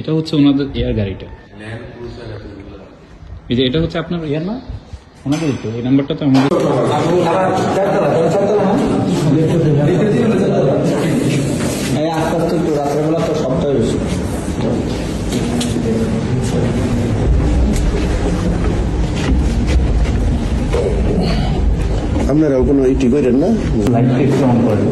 এটা হচ্ছে ওনাদের এয়ার গাড়িটা, এই যে এটা হচ্ছে আপনার এয়ার না ওনাদের তো এই নাম্বারটা তো আমাদের রাত্রেবেলা তো সবটাই বেশি। আপনারা কোনো ইটি করেন না? লাইটটা একটু অন করেন।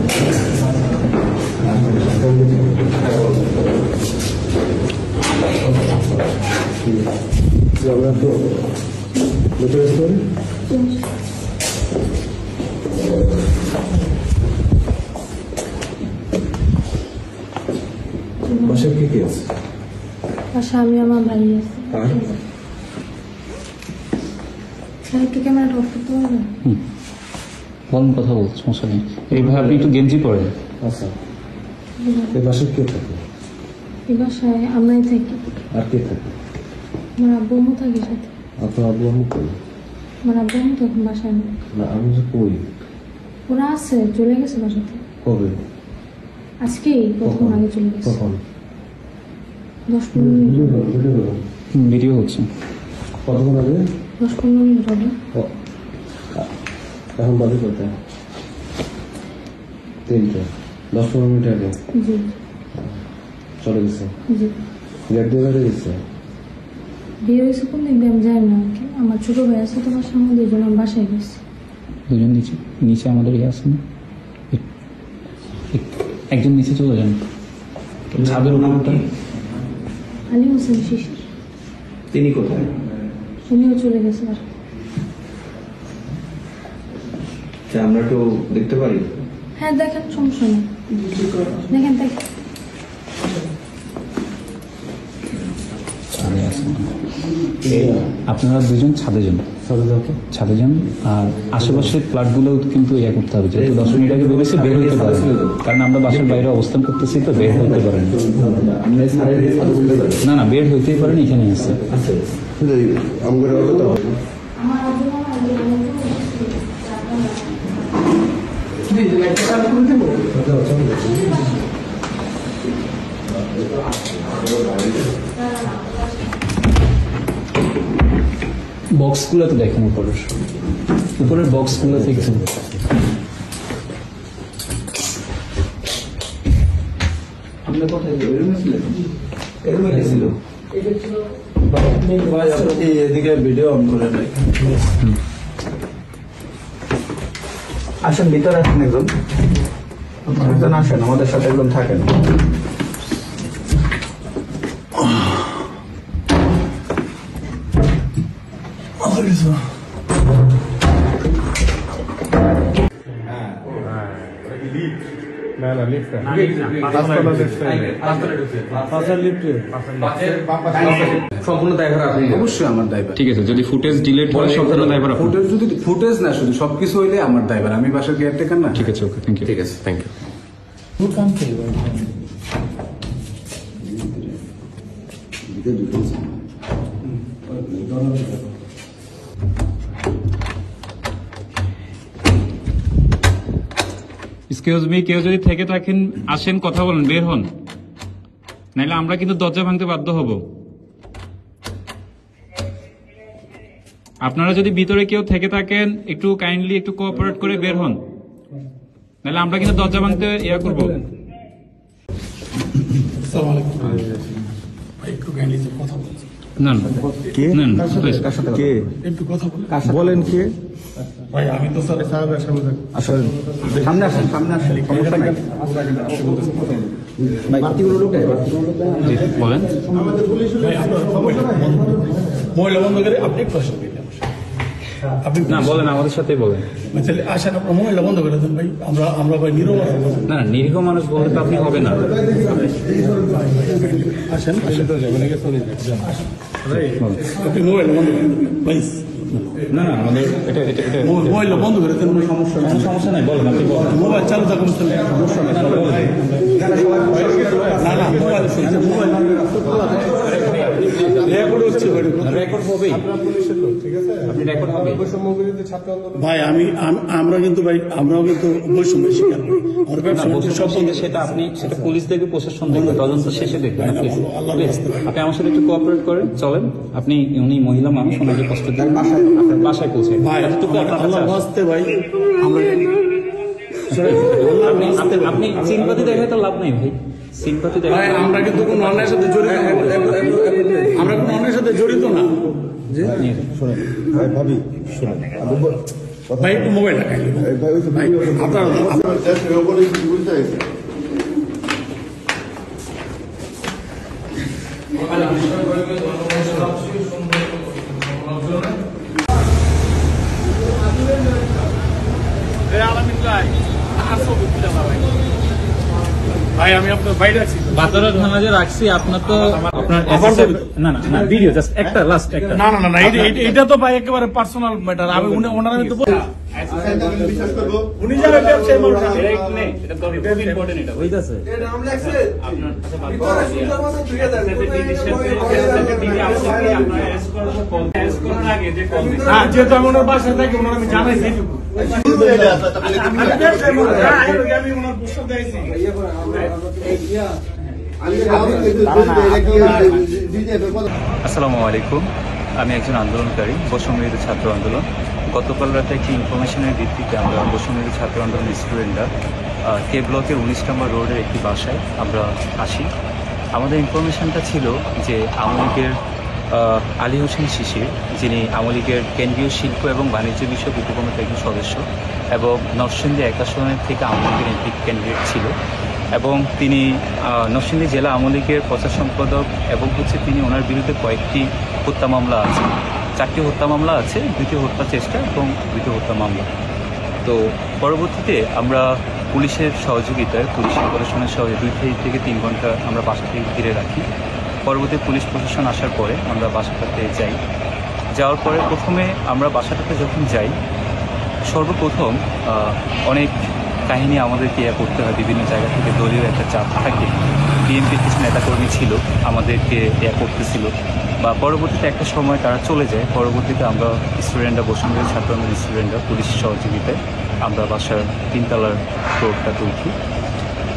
আমরা তো ভেতরে আসতে পারি। বাসায় কে কে আছে? বাসায় আমি আমার ভাই আছে। একটু ক্যামেরাটা অফ করতে পারবেন? বলুন, কথা বলছি, সমস্যা নেই। এইভাবে আপনি একটু গেঞ্জি পরেন। আচ্ছা, এই বাসায় কে থাকে? এই বাসায় আমরাই থাকি। আর কে থাকে? আমার আব্বু আম্মু থাকে সাথে। আপনার আব্বু আম্মু কই? আমার আব্বু আম্মু তো এখন বাসায় নেই। না, আমি যে কই? ওরা আছে, চলে গেছে বাসাতে। কবে? আজকেই প্রথম আগে চলে গেছে। কখন? 10-15 মিনিট ভিডিও হচ্ছে। কতক্ষণ আগে? 10-15 মিনিট হবে। এখন বাজে কটা? 3টা। 10-15 মিনিট আগে জি চলে গেছে। জি। গেট দিয়ে বেড়ে গেছে। বিয়ে হয়েছে কোন দিন আমি যাই না। আমার ছোট ভাই আছে তো বাসার মধ্যে, এই জন্য আমি বাসায় গেছি। দুজন নিচে নিচে আমাদের ইয়ে আছে না, একজন নিচে চলে যান ছাদের উপরটা। আলী হোসেন শিশির। তিনি কোথায়? উনিও চলে গেছে বাসায়। আমরা একটু দেখতে পারি? হ্যাঁ দেখেন, সমস্যা নেই, দেখেন দেখেন। আপনারা দুজন ছাদে যান, ছাদে যান। আর আশেপাশের ফ্ল্যাটগুলো কিন্তু ইয়ে করতে হবে, যেহেতু 10 মিনিট আগে বেরোচ্ছে, বের হইতে পারে, কারণ আমরা বাসার বাইরে অবস্থান করতেছি তো বের হইতে পারেন না। না, বের হইতেই পারেন, এখানে আছে। বক্সগুলো তো দেখেন, উপরের বক্সগুলো থেকে আপনি কোথায় ছিল? এদিকে ভিডিও অন করে নাই। আসেন, ভিতরে আসেন, একজন আসেন, আমাদের সাথে একজন থাকেন। সম্পূর্ণ দায়ভার আপনি। অবশ্যই আমার দায়ভার। ঠিক আছে, যদি ফুটেজ ডিলিট করে সম্পূর্ণ দায়ভার আপনার। ফুটেজ যদি ফুটেজ না, শুধু সবকিছু হইলে আমার দায়ভার। আমি বাসার কেয়ারটেকার না। ঠিক আছে, ওকে, থ্যাংক ইউ। ঠিক আছে, থ্যাংক ইউ। এক্সকিউজ মি, কেউ যদি থেকে থাকেন আসেন, কথা বলেন, বের হন, নাইলে আমরা কিন্তু দরজা ভাঙতে বাধ্য হব। আপনারা যদি ভিতরে কেউ থেকে থাকেন একটু কাইন্ডলি একটু কোঅপারেট করে বের হন, নাহলে আমরা কিন্তু দরজা ভাঙতে ইয়া করবো। না না, কে? না না, কে? একটু কথা বলেন কে? ভাই, আমি তো স্যার আসেন, সামনে আসেন, সামনে আসেন। সমস্যা নাই। বলেন। ভাই, আপনার মহিলা বন্ধ করে আপনি একটু আসেন। আপনি না বলেন, আমাদের সাথে বলেন। তাহলে আসেন, আপনার মহিলা বন্ধ করে দেন ভাই। আমরা ভাই নিরব না, নিরীহ মানুষ বলতে তো আপনি হবে না। আসেন, আসেন তো যাবেন, আপনি মোবাইল বন্ধ করে দেন প্লিজ। না না, আমাদের এটা এটা এটা মোবাইল বন্ধ করে দেন, কোনো সমস্যা নেই। কোনো সমস্যা নাই, বলেন, আপনি বলেন। মোবাইল চালু থাকুন, সমস্যা নেই। না না, মোবাইল রেকর্ড হচ্ছে রেকর্ড হবেই, আপনারা পুলিশের লোক, ঠিক আছে? আপনি রেকর্ড হবে। বৈষম্য বিরোধী ছাত্র আন্দোলন ভাই আমরাও কিন্তু বৈষম্যের শিকার হই। আমার না, ব্যবসা বসে সব সঙ্গে সেটা পুলিশ দেখবে, প্রশাসন দেখবে, তদন্ত শেষে দেখবে। ভাই, না, আল্লাহর Please, রাস্তায়। আপনি আমার সাথে একটু কোঅপারেট করেন, চলেন। উনি মহিলা মানুষ, ওনাকে কষ্ট দেন, আপনার বাসায় পৌঁছে ভাই আল্লাহ বাঁচতে ভাই আমরা আপনি সিম্পাথি দেখায় তো লাভ নাই ভাই, সিম্পাথি ভাই দেখায় আমরা কিন্তু কোনো অন্যায়ের সাথে জড়িত না। আমরা কোনো অন্যায়ের সাথে জড়িত না। ভাই একটু মোবাইলটা খাইলে ভাই আপনার ভাই আমি আপনার বাইরে আছি। বাতারা থানা যে রাখছি, আপনার তো আপনার না ভিডিও জাস্ট একটা লাস্ট একটা না এটা তো ভাই একেবারে পার্সোনাল ম্যাটার। আমি ওনার আমি তো উনি যারা ব্যবসায়ী মানুষ এটা তো খুব ইম্পর্টেন্ট, এটা হইতাছে হ্যাঁ, যেহেতু আমি ওনার বাসায় থাকি ওনার আমি জানাই সেইটুকু। আমি ব্যবসায়ী মানুষ, আমি ওনার প্রস্তাব দিয়েছি। আসসালামু আলাইকুম, আমি একজন আন্দোলনকারী, বৈষম্যবিরোধী ছাত্র আন্দোলন। গতকাল রাতে একটি ইনফরমেশনের ভিত্তিতে আমরা বৈষম্যবিরোধী ছাত্র আন্দোলন স্টুডেন্টরা কে ব্লকের 19 নম্বর রোডের একটি বাসায় আমরা আসি। আমাদের ইনফরমেশনটা ছিল যে আওয়ামী লীগের আলী হোসেন শিশির, যিনি আওয়ামী লীগের কেন্দ্রীয় শিল্প এবং বাণিজ্য বিষয়ক উপকমিটির একজন সদস্য এবং নরসিংদী 1 আসনের থেকে আওয়ামী লীগের এমপি ক্যান্ডিডেট ছিল, এবং তিনি নরসিংদী জেলা আওয়ামী লীগের প্রচার সম্পাদক, এবং তিনি ওনার বিরুদ্ধে কয়েকটি হত্যা মামলা আছে, 4টি হত্যা মামলা আছে, 2টি হত্যা চেষ্টা এবং 2টি হত্যা মামলা। তো পরবর্তীতে আমরা পুলিশের সহযোগিতায়, পুলিশের প্রশাসনের সহযোগিতায় 2 থেকে 3 ঘন্টা আমরা বাসাতে ঘিরে রাখি। পরবর্তী পুলিশ প্রশাসন আসার পরে আমরা বাসাটাতে যাই। যাওয়ার পরে প্রথমে আমরা বাসাটাতে যখন যাই, সর্বপ্রথম অনেক কাহিনী আমাদেরকে করতে হয়, বিভিন্ন জায়গা থেকে দলীয় একটা চাপ থাকে। বিএনপির কিছু নেতাকর্মী ছিল, আমাদেরকে করতেছিল, বা পরবর্তীতে একটা সময় তারা চলে যায়। পরবর্তীতে আমরা স্টুডেন্টরা, বৈষম্যবিরোধী ছাত্র আন্দোলন স্টুডেন্টরা পুলিশের সহযোগিতায় আমরা বাসার 3 তলার ফ্লোরটাতে উঠি।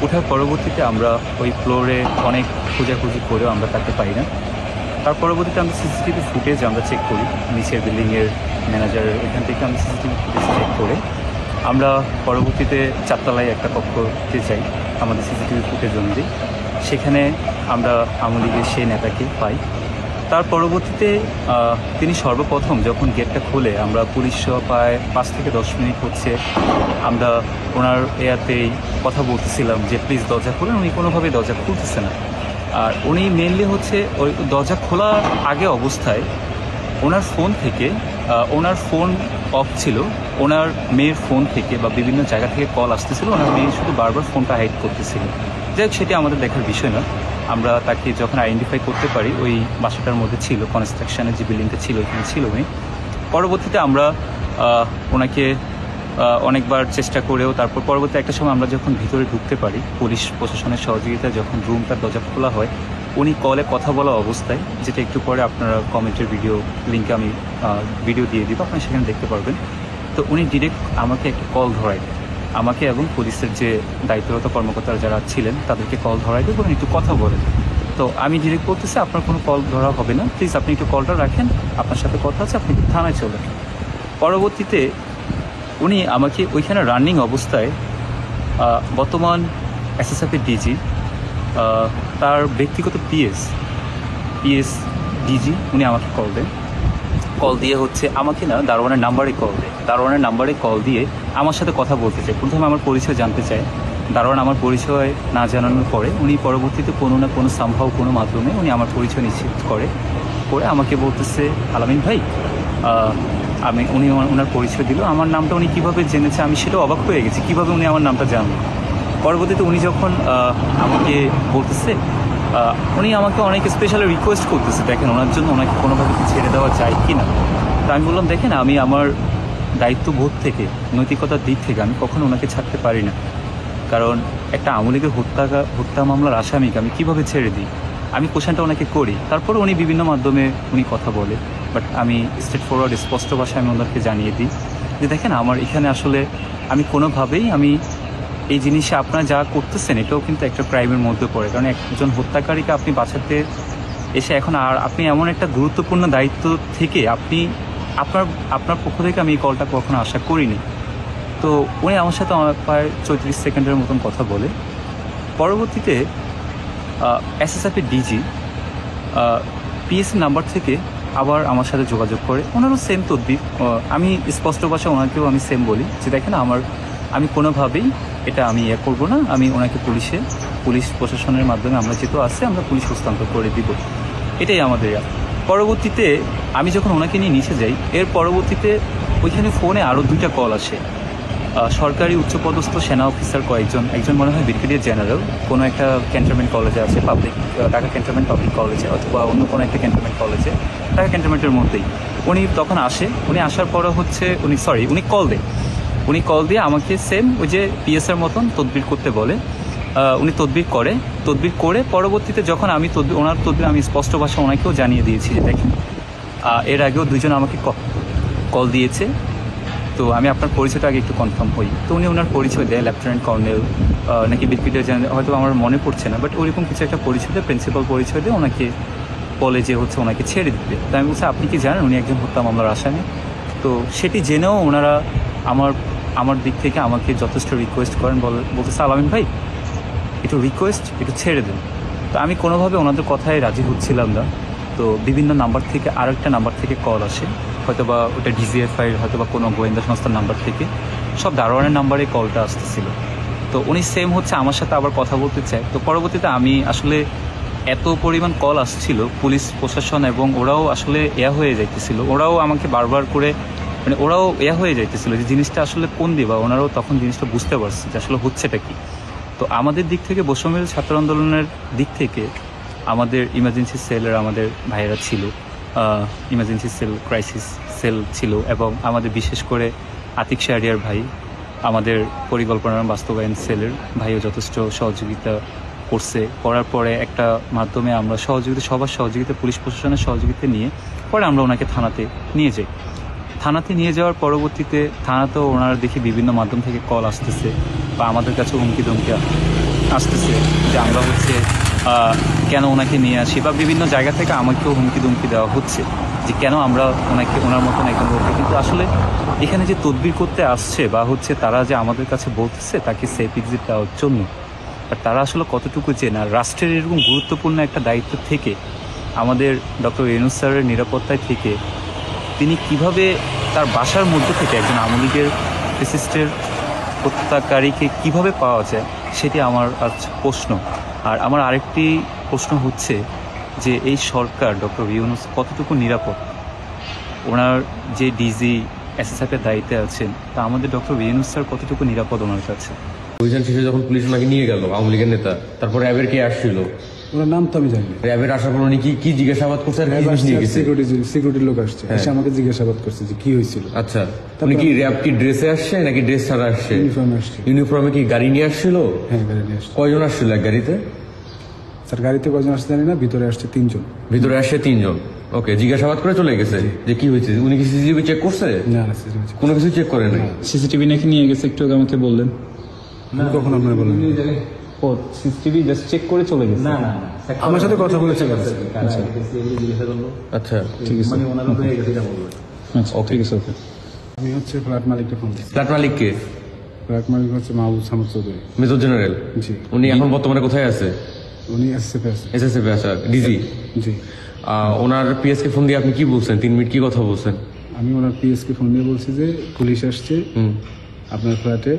ওঠার পরবর্তীতে আমরা ওই ফ্লোরে অনেক খোঁজাখুঁজি করেও আমরা তাকে পাই না। তার পরবর্তীতে আমরা সিসিটিভি ফুটেজ আমরা চেক করি, নিচের বিল্ডিংয়ের ম্যানেজারের ওইখান থেকে আমরা সিসিটিভি ফুটেজ চেক করে আমরা পরবর্তীতে 4 তলায় একটা কক্ষতে যাই আমাদের সিসিটিভি ফুটেজ অনুযায়ী। সেখানে আমরা আওয়ামী লীগের সেই নেতাকে পাই। তার পরবর্তীতে তিনি সর্বপ্রথম যখন গেটটা খোলে, আমরা পুলিশ সহ প্রায় 5 থেকে 10 মিনিট হচ্ছে আমরা ওনার এয়াতেই কথা বলতেছিলাম যে প্লিজ দরজা খুলেন। উনি কোনোভাবেই দরজা খুলতেছে না। আর উনি মেনলি ওই দরজা খোলার আগে অবস্থায় ওনার ফোন থেকে, ওনার ফোন অফ ছিল, ওনার মেয়ের ফোন থেকে বা বিভিন্ন জায়গা থেকে কল আসতেছিল, ওনার মেয়ে শুধু বারবার ফোনটা হাইড করতেছিল। যাই হোক, সেটি আমাদের দেখার বিষয় না। আমরা তাকে যখন আইডেন্টিফাই করতে পারি, ওই বাসাটার মধ্যে ছিল, কনস্ট্রাকশনের যে বিল্ডিংটা ছিল ওইখানে ছিল উনি। পরবর্তীতে আমরা ওনাকে অনেকবার চেষ্টা করেও তারপর পরবর্তী একটা সময় আমরা যখন ভিতরে ঢুকতে পারি, পুলিশ প্রশাসনের সহযোগিতায় যখন রুমটার দরজা খোলা হয়, উনি কলে কথা বলা অবস্থায়, যেটা একটু পরে আপনারা কমেন্টের ভিডিও লিঙ্কে আমি ভিডিও দিয়ে দিব, আপনি সেখানে দেখতে পারবেন। তো উনি ডিরেক্ট আমাকে একটা কল ধরায়, আমাকে এবং পুলিশের যে দায়িত্বরত কর্মকর্তারা যারা ছিলেন তাদেরকে কল ধরায় দিয়ে বলেন একটু কথা বলেন। তো আমি ডিরেক্ট বলতেছি আপনার কোনো কল ধরা হবে না, প্লিজ আপনি একটু কলটা রাখেন, আপনার সাথে কথা আছে, আপনি একটু থানায় চলেন। পরবর্তীতে উনি আমাকে ওইখানে রানিং অবস্থায় বর্তমান এসএসএফের ডিজি, তার ব্যক্তিগত পিএস ডিজি, উনি আমাকে কল দেন। কল দিয়ে আমাকে না দারোয়ানের নাম্বারে কল দেয়। দারোয়ানের নাম্বারে কল দিয়ে আমার সাথে কথা বলতে চায়। প্রথমে আমার পরিচয় জানতে চায়। দারোয়ান আমার পরিচয় না জানানোর পরে উনি পরবর্তীতে কোনো না কোনো সামহাও কোনো মাধ্যমে উনি আমার পরিচয় নিশ্চিত করে আমাকে বলতেছে, আলামিন ভাই, উনি ওনার পরিচয় দিল। আমার নামটা উনি কীভাবে জেনেছে আমি সেটাও অবাক হয়ে গেছি, কীভাবে উনি আমার নামটা জানলেন। পরবর্তীতে উনি যখন আমাকে বলতেছে, উনি আমাকে অনেক স্পেশালি রিকোয়েস্ট করতেছে, দেখেন ওনার জন্য ওনাকে কোনোভাবে কি ছেড়ে দেওয়া যায় কি না। তা আমি বললাম, দেখেন আমি আমার দায়িত্ববোধ থেকে, নৈতিকতার দিক থেকে আমি কখনো ওনাকে ছাড়তে পারি না। কারণ একটা আওয়ামী লীগের হত্যা মামলার আসামিকে আমি কীভাবে ছেড়ে দিই। আমি কোশ্চেনটা ওনাকে করি, তারপরে উনি বিভিন্ন মাধ্যমে উনি কথা বলে, বাট আমি স্ট্রেট ফরওয়ার্ড স্পষ্ট ভাষায় আমি ওনাকে জানিয়ে দিই যে দেখেন আমার এখানে আসলে আমি কোনোভাবেই আমি এই জিনিসে আপনারা যা করতেছেন এটাও কিন্তু একটা ক্রাইমের মধ্যে পড়ে, কারণ একজন হত্যাকারীকে আপনি বাঁচাতে এসে এখন আর আপনি এমন একটা গুরুত্বপূর্ণ দায়িত্ব থেকে আপনি আপনার পক্ষ থেকে আমি এই কলটা কখনো আশা করিনি। তো উনি আমার সাথে প্রায় 34 সেকেন্ডের মতন কথা বলে। পরবর্তীতে এসএসএফ ডিজি পিএসসি নাম্বার থেকে আবার আমার সাথে যোগাযোগ করে, ওনারও সেম তদবির। আমি স্পষ্ট ভাষায় ওনাকেও আমি সেম বলি যে দেখেন আমি কোনোভাবেই এটা আমি করবো না, আমি ওনাকে পুলিশ প্রশাসনের মাধ্যমে আমরা যেহেতু আছে আমরা পুলিশ হস্তান্তর করে দিব, এটাই আমাদের। পরবর্তীতে আমি যখন ওনাকে নিয়ে নিচে যাই, এর পরবর্তীতে ওইখানে ফোনে আরও 2টা কল আসে। সরকারি উচ্চপদস্থ সেনা অফিসার একজন মনে হয় ব্রিগেডিয়ার জেনারেল, কোনো একটা ক্যান্টনমেন্ট কলেজে আছে, ঢাকা ক্যান্টনমেন্ট পাবলিক কলেজে অথবা অন্য কোনো একটা ক্যান্টনমেন্ট কলেজে, ঢাকা ক্যান্টনমেন্টের মধ্যেই উনি তখন আসে। উনি আসার পরে হচ্ছে উনি কল দিয়ে আমাকে সেম ওই যে পিএসের মতন তদবির করতে বলে। উনি তদবির করে পরবর্তীতে যখন আমি ওনার তদবির আমি স্পষ্ট ভাষা ওনাকেও জানিয়ে দিয়েছি যে দেখেন এর আগেও 2জন আমাকে কল দিয়েছে, তো আমি আপনার পরিচয়টা আগে একটু কনফার্ম হই। তো উনি ওনার পরিচয় দেয়, লেফটেন্যান্ট কর্নেল নাকি ব্রিগেডিয়ার জেনারেল, হয়তো আমার মনে পড়ছে না, বাট ওইরকম কিছু একটা পরিচয় দেয়, প্রিন্সিপাল পরিচয় দিয়ে ওনাকে বলে যে হচ্ছে ওনাকে ছেড়ে দিতে। তো আমি বলছি আপনি কি জানেন উনি একজন হত্যা মামলার আসামি? তো সেটি জেনেও ওনারা আমার দিক থেকে আমাকে যথেষ্ট রিকোয়েস্ট করেন, বলতেছে আলামিন ভাই একটু একটু ছেড়ে দেন। তো আমি কোনোভাবে ওনাদের কথায় রাজি হচ্ছিলাম না। তো বিভিন্ন নাম্বার থেকে আরেকটা নাম্বার থেকে কল আসে, হয়তো বা ওটা ডিজিএফআইয়ের হয়তো বা কোনো গোয়েন্দা সংস্থার নাম্বার থেকে, সব দারোয়ানের নাম্বারে কলটা আসতেছিল। তো উনি সেম হচ্ছে আমার সাথে আবার কথা বলতে চায়। তো পরবর্তীতে আমি আসলে এত পরিমাণ কল আসছিল পুলিশ প্রশাসন এবং ওরাও আসলে হয়ে যাইতেছিল, ওরাও আমাকে বারবার করে ওরাও হয়ে যাইতেছিল যে জিনিসটা আসলে কোন দিবা, ওনারাও তখন জিনিসটা বুঝতে পারছে যে আসলে হচ্ছেটা কি। তো আমাদের দিক থেকে বৈষম্যবিরোধী ছাত্র আন্দোলনের দিক থেকে আমাদের ইমার্জেন্সি সেলের আমাদের ভাইয়েরা ছিল, ইমার্জেন্সি সেল ক্রাইসিস সেল ছিল, এবং আমাদের বিশেষ করে আতিক শাহরিয়ার ভাই আমাদের পরিকল্পনার বাস্তবায়ন সেলের ভাইও যথেষ্ট সহযোগিতা করার পরে একটা মাধ্যমে আমরা সবার সহযোগিতা পুলিশ প্রশাসনের সহযোগিতা নিয়ে পরে আমরা ওনাকে থানাতে নিয়ে যাওয়ার পরবর্তীতে থানাতেও ওনারা দেখি বিভিন্ন মাধ্যম থেকে কল আসতেছে বা আমাদের কাছে হুমকি ধমকি আসতেছে যে আমরা হচ্ছে কেন ওনাকে নিয়ে আসি, বা বিভিন্ন জায়গা থেকে আমাকেও হুমকি ধমকি দেওয়া হচ্ছে যে কেন আমরা ওনার মতন একজন লোককে, কিন্তু আসলে এখানে যে তদবির করতে আসছে বা হচ্ছে তারা যে আমাদের কাছে বলতেছে তাকে সেফ এক্সিট দেওয়ার জন্য, আর তারা আসলে কতটুকু চেনা রাষ্ট্রের এরকম গুরুত্বপূর্ণ একটা দায়িত্ব থেকে আমাদের ডক্টর ইউনূস স্যারের নিরাপত্তায় থেকে তিনি কিভাবে তার বাসার মধ্যে থেকে একজন আওয়ামী লীগের ফ্যাসিস্টের হত্যাকারীকে কিভাবে পাওয়া যায় সেটি আমার আজ প্রশ্ন। আর আমার আরেকটি প্রশ্ন হচ্ছে যে এই সরকার ডক্টর ইউনূস কতটুকু নিরাপদ, ওনার যে ডিজি এসএসএফের দায়িত্বে আছেন তা আমাদের ডক্টর ইউনূস স্যার কতটুকু নিরাপদ ওনার কাছে? অভিযান শেষে যখন পুলিশ ওনাকে নিয়ে গেল আওয়ামী লীগের নেতা, তারপর র্যাবের কে আসছিল? ওনার নাম তো আমি জানি না। র্যাবের আসার পর উনি কি জিজ্ঞাসাবাদ করছে আর কি জিনিস নিয়ে গেছে? সিকিউরিটির লোক আসছে, এসে আমাকে জিজ্ঞাসাবাদ করছে যে কি হয়েছিল। আচ্ছা, উনি কি র্যাব কি ড্রেসে আসছে নাকি ড্রেস ছাড়া আসছে? ইউনিফর্মে আসছে। ইউনিফর্মে কি গাড়ি নিয়ে আসছিল? হ্যাঁ, গাড়ি নিয়ে আসছে। কয়জন আসছিল এক গাড়িতে? স্যার গাড়িতে কয়জন আসছে জানি না, ভিতরে আসছে 3 জন। ভিতরে আসছে 3 জন। ওকে, জিজ্ঞাসাবাদ করে চলে গেছে যে কি হয়েছে? উনি কি সিসিটিভি চেক করছে? না, কোনো কিছু চেক করে নাই। সিসিটিভি নাকি নিয়ে গেছে, একটু আগে আমাকে বললেন। কখন আপনার বলেন? ও সিসিটিভি জাস্ট চেক করে চলে গেছে। না আমার সাথে কথা বলেছে। আচ্ছা, ঠিক আছে, আচ্ছা ঠিক আছে, ওকে। আমি হচ্ছে ফ্ল্যাট মালিককে ফোন দিচ্ছি। ফ্ল্যাট মালিক কে? ফ্ল্যাট মালিক হচ্ছে মাহবুব সামদ চৌধুরী, মেজর জেনারেল। জি। উনি এখন বর্তমানে কোথায় আছে? উনি এসএসএফ আছে। এসএসএফ আছে, ডিজি। জি। ওনার পিএস কে ফোন দিয়ে আপনি কি বলছেন? 3 মিনিট কি কথা বলছেন? আমি ওনার পিএস কে ফোন দিয়ে বলছি যে পুলিশ আসছে আপনার ফ্ল্যাটে,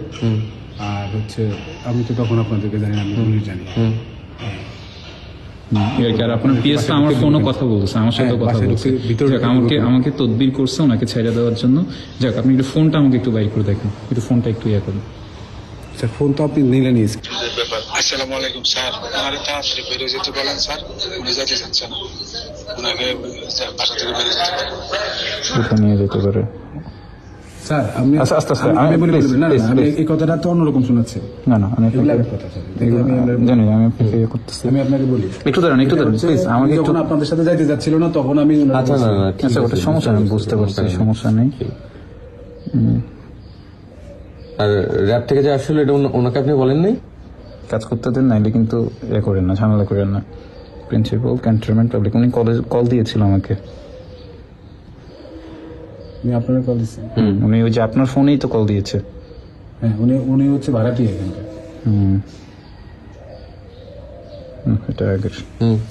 আর হচ্ছে আমি তো তখন আপনাদেরকে জানি না, আমি পুলিশ জানি। আর আপনার পিএসটা আমার ফোনও কথা বলছে, আমার সাথে কথা বলছে, আমাকে তদবির করছে ওনাকে ছেড়ে দেওয়ার জন্য। যাক, আপনি একটু ফোনটা আমাকে একটু বাইর করে দেখেন, একটু ফোনটা একটু করুন। স্যার ফোন তো আপনি নিলে নিয়েছেন। আসসালামু আলাইকুম স্যার, ওনারে তাড়াতাড়ি বেরিয়ে যেতে বলেন স্যার, উনি যেতে চাচ্ছে না, ওনাকে বাসা থেকে বেরিয়ে যেতে বলেন। কোথায় নিয়ে যেতে পারে? স্যার আপনি আচ্ছা, আস্তে আস্তে, আমি বলি please, বলবেন না, please, আমি please. এই কথাটা তো অন্যরকম শোনাচ্ছে। না না আমি এগুলো আপনাকে এক কথা, স্যার। এগুলো আমি জানি আমি আপনাকে ইয়ে করতেছি। আমি আপনাকে বলি একটু দাঁড়ান প্লিজ আমাকে একটু। যখন আপনাদের সাথে যাইতে যাচ্ছিল না তখন আমি ওনাকে আচ্ছা না না ঠিক আচ্ছা আছে, ওটা সমস্যা নেই, বুঝতে পারছি, সমস্যা নেই। আর র্যাব থেকে যে আসলে এটা ওনাকে আপনি বলেন নাই? কাজ করতে দেন, নাইলে কিন্তু এ করেন না, ঝামেলা করেন না। প্রিন্সিপাল ক্যান্টনমেন্ট পাবলিক, উনি কল দিয়েছিল আমাকে। আমি আপনার কল দিচ্ছি। উনি ওই যে আপনার ফোনেই তো কল দিয়েছে। হ্যাঁ, উনি হচ্ছে ভাড়াটিয়া এখানকার। এটা আগের।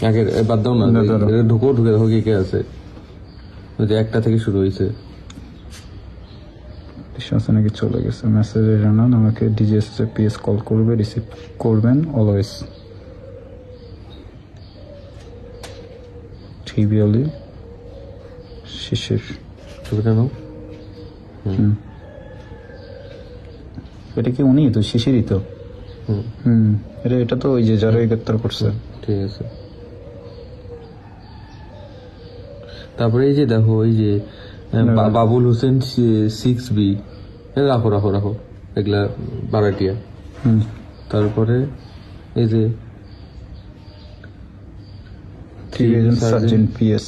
আগে বাদ দাও না, না, দাঁড়াও। ঢুকে দেখো কে আছে। ওই যে 1টা থেকে শুরু হয়েছে। বিশ্বাস নাকি চলে গেছে, মেসেজে জানান আমাকে ডিজিএস পিএস কল করবে, রিসিভ করবেন অলওয়েজ। ট্রিভিয়ালি শিশির, ছবিটা নাও। এটা কি উনি তো? শিশিরই তো। এটা তো ওই যে যারা গ্রেপ্তার করছে। ঠিক আছে। তারপরে এই যে দেখো, এই যে বাবুল হোসেন 6B, রাখো রাখো রাখো, এগুলা বারাটিয়া। তারপরে এই যে সার্জেন্ট পিএস